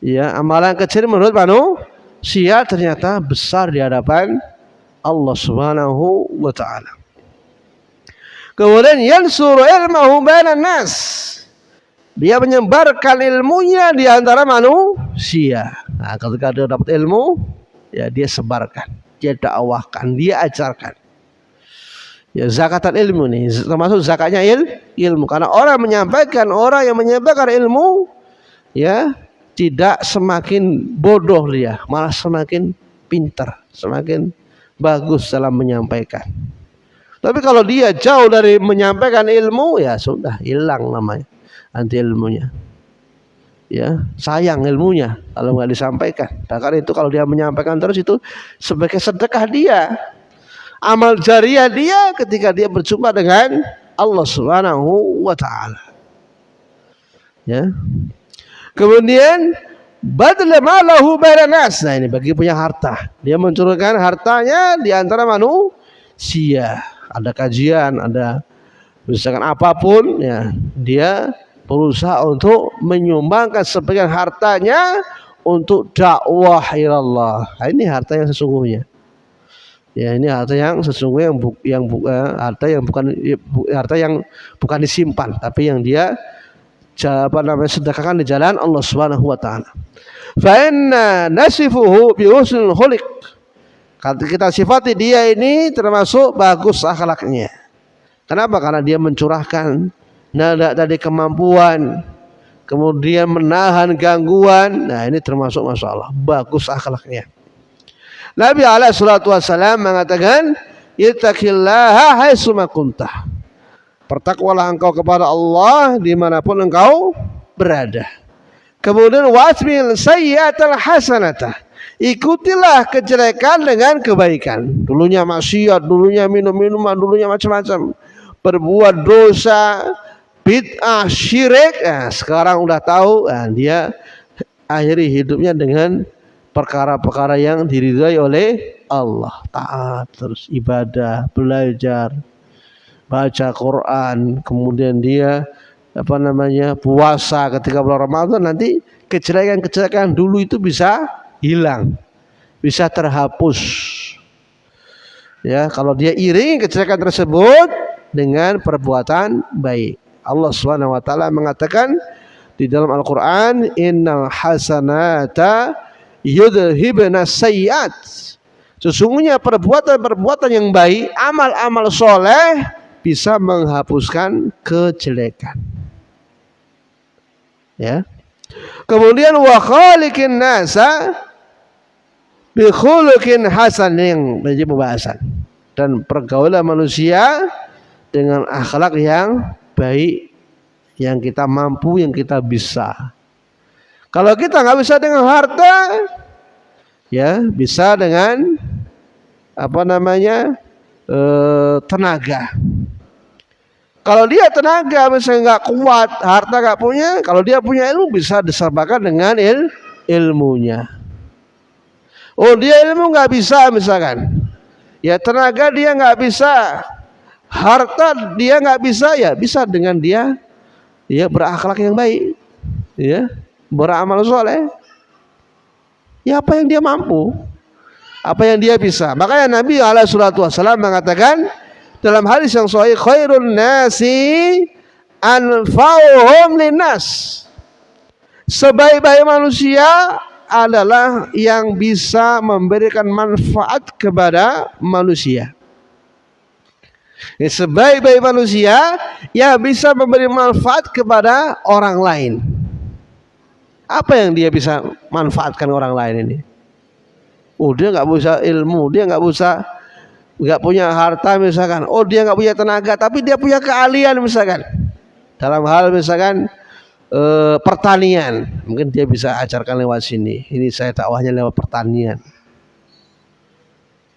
ya, amalan kecil menurut manusia ternyata besar di hadapan Allah Subhanahu wa ta'ala. Kemudian yansuru ilmahu bainan nas, dia menyebarkan ilmunya di antara manusia. Nah, ketika dia dapat ilmu, ya dia sebarkan, dia dakwahkan, dia ajarkan. Ya, zakatan ilmu nih, termasuk zakatnya ilmu. Karena orang yang menyampaikan ilmu, ya, tidak semakin bodoh dia, malah semakin pintar, semakin bagus dalam menyampaikan. Tapi kalau dia jauh dari menyampaikan ilmu, ya sudah, hilang namanya anti ilmunya. Ya, sayang ilmunya kalau nggak disampaikan. Bahkan itu kalau dia menyampaikan terus, itu sebagai sedekah dia, amal jariah dia ketika dia berjumpa dengan Allah Subhanahu wa ta'ala. Ya. Kemudian badal malahu bainan nas. Nah, ini bagi punya harta, dia mencurahkan hartanya di antara manusia. Ada kajian, ada misalkan apapun, ya, dia berusaha untuk menyumbangkan sebagian hartanya untuk dakwah ilallah. Nah, ini harta yang sesungguhnya. Ya, ini harta yang sesungguhnya, harta yang bukan disimpan, tapi yang dia sedekahkan di jalan Allah Subhanahu wa ta'ala. Fa inna nasifuhu bi husnul khuluq. Kita sifati dia ini termasuk bagus akhlaknya. Kenapa? Karena dia mencurahkan nada tadi kemampuan, kemudian menahan gangguan. Nah, ini termasuk masalah bagus akhlaknya. Nabi alaihi salatu wasallam mengatakan, ittaqillaha haitsu ma kuntah. Bertakwalah engkau kepada Allah dimanapun engkau berada. Kemudian wasbil sayyi'atal hasanatah. Ikutilah kejelekan dengan kebaikan. Dulunya maksiat, dulunya minum-minuman, dulunya macam-macam. Berbuat dosa, bid'ah, syirik. Nah, sekarang udah tahu, nah, dia akhiri hidupnya dengan perkara-perkara yang diridhai oleh Allah. Taat, terus ibadah, belajar, baca Quran, kemudian dia puasa ketika bulan Ramadan, nanti kejelekan-kejelekan dulu itu bisa hilang, bisa terhapus. Ya, kalau dia iringi kejelekan tersebut dengan perbuatan baik. Allah Subhanahu wa taala mengatakan di dalam Al-Qur'an, innal hasanata yudhibna sayyi'at. Sesungguhnya perbuatan-perbuatan yang baik, amal-amal soleh bisa menghapuskan kejelekan. Ya. Kemudian wa khaliqin nasa bi khuluqin hasan, yang menjadi pembahasan, dan pergaulan manusia dengan akhlak yang baik, yang kita mampu, yang kita bisa. Kalau kita nggak bisa dengan harta, ya bisa dengan tenaga. Kalau dia tenaga misalnya nggak kuat, harta nggak punya, kalau dia punya ilmu bisa disertakan dengan ilmunya. Oh, dia ilmu nggak bisa misalkan, ya tenaga dia nggak bisa, harta dia nggak bisa, ya bisa dengan dia ya berakhlak yang baik, ya beramal soleh, ya apa yang dia mampu, apa yang dia bisa. Makanya Nabi alaihi salatu wasallam mengatakan dalam hadis yang sahih, khairun nasi anfa'uhum linnas. Sebaik-baik manusia adalah yang bisa memberikan manfaat kepada manusia. Sebaik-baik manusia yang bisa memberi manfaat kepada orang lain. Apa yang dia bisa manfaatkan orang lain ini? Oh, dia nggak bisa ilmu, dia nggak punya harta misalkan. Oh, dia nggak punya tenaga, tapi dia punya keahlian misalkan dalam hal misalkan pertanian, mungkin dia bisa ajarkan lewat sini. Ini saya dakwahnya lewat pertanian.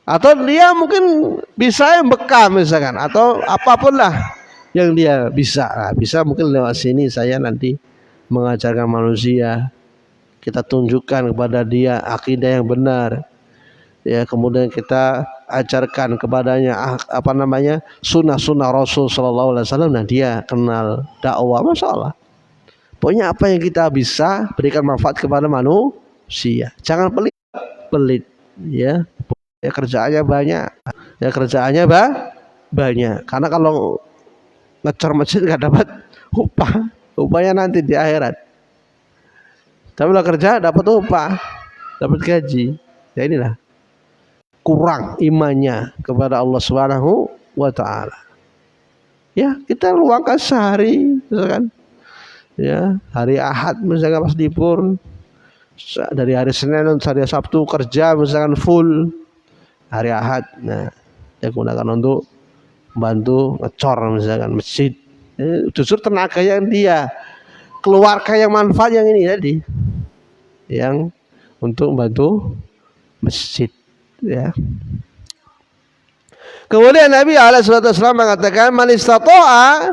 Atau dia mungkin bisa yang bekam misalkan, atau apapun lah yang dia bisa. Nah, bisa mungkin lewat sini saya nanti mengajarkan manusia. Kita tunjukkan kepada dia akidah yang benar. Ya, kemudian kita ajarkan kepadanya sunnah-sunnah Rasul sallallahu alaihi wasallam. Nah, dia kenal dakwah, masalah. Pokoknya apa yang kita bisa berikan manfaat kepada manusia. Jangan pelit, ya. Ya kerjaannya banyak. Ya kerjaannya banyak. Karena kalau ngecor masjid nggak dapat upah. Upahnya nanti di akhirat. Tapi kalau kerja dapat upah, dapat gaji. Ya inilah kurang imannya kepada Allah Subhanahu wa taala. Ya, kita luangkan sehari misalkan. Ya, hari Ahad misalkan pas libur, dari hari Senin sampai hari Sabtu kerja misalkan full, hari Ahad nah dia gunakan untuk membantu ngecor misalkan masjid. Justru tenaga yang dia keluarga yang manfaat yang ini tadi, yang untuk membantu masjid, ya. Kemudian Nabi alaihi wasallam mengatakan, man istata'a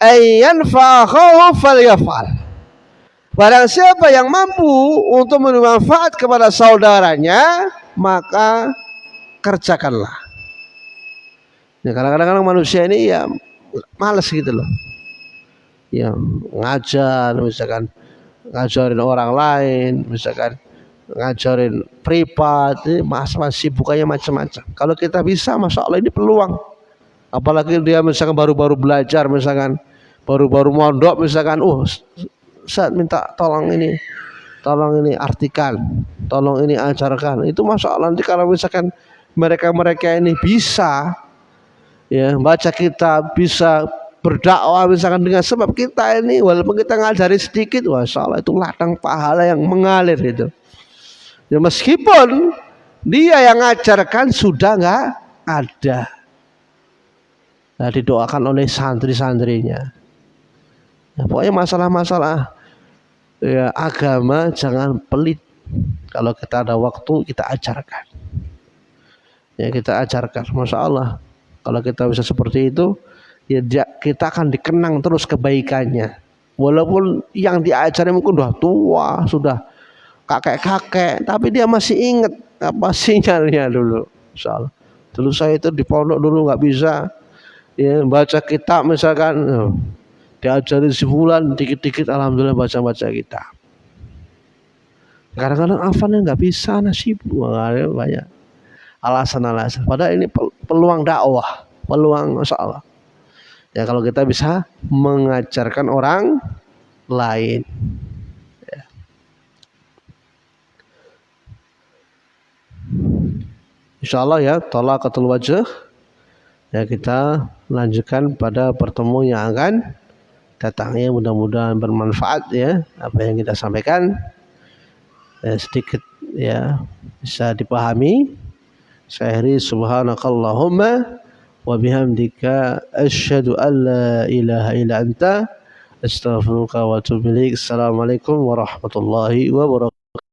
ayyan fa'akhahu falyaf'al. Barang siapa yang mampu untuk memberi manfaat kepada saudaranya, maka kerjakanlah. Ya, kadang-kadang manusia ini ya malas gitu loh. Ya ngajar misalkan, ngajarin orang lain misalkan, ngajarin privat, masih bukannya macam-macam. Kalau kita bisa, masya Allah ini peluang. Apalagi dia misalkan baru-baru belajar misalkan, baru-baru mondok misalkan, Ustaz minta tolong ini artikan, tolong ini ajarkan. Itu masya Allah nanti kalau misalkan mereka ini bisa ya baca kitab, bisa berdakwah misalkan dengan sebab kita ini, walaupun kita ngajari sedikit, masya Allah itu ladang pahala yang mengalir itu. Ya meskipun Dia yang ngajarkan sudah nggak ada. Nah, didoakan oleh santri-santrinya. Ya, pokoknya masalah-masalah ya, agama jangan pelit. Kalau kita ada waktu kita ajarkan. Ya kita ajarkan. Masya Allah. Kalau kita bisa seperti itu, ya kita akan dikenang terus kebaikannya. Walaupun yang diajari mungkin sudah tua, sudah kakek-kakek, tapi dia masih ingat apa sinyalnya dulu. Masya Allah. Dulu saya itu di pondok dulu nggak bisa. Ya, baca kitab misalkan diajarin sebulan dikit-dikit alhamdulillah baca kitab. Kadang-kadang hafalnya nggak bisa, nasib banyak alasan-alasan. Padahal ini peluang dakwah, peluang Masya Allah. Ya kalau kita bisa mengajarkan orang lain. Ya. Insya Allah ya, talaqatul wajh. Ya kita lanjutkan pada pertemuan yang akan datangnya, mudah-mudahan bermanfaat ya apa yang kita sampaikan. Sedikit ya bisa dipahami. Saya akhiri subhanakallahumma wa bihamdika asyhadu an la ilaha illa anta astaghfiruka wa atubu ilaik. Assalamualaikum warahmatullahi wabarakatuh.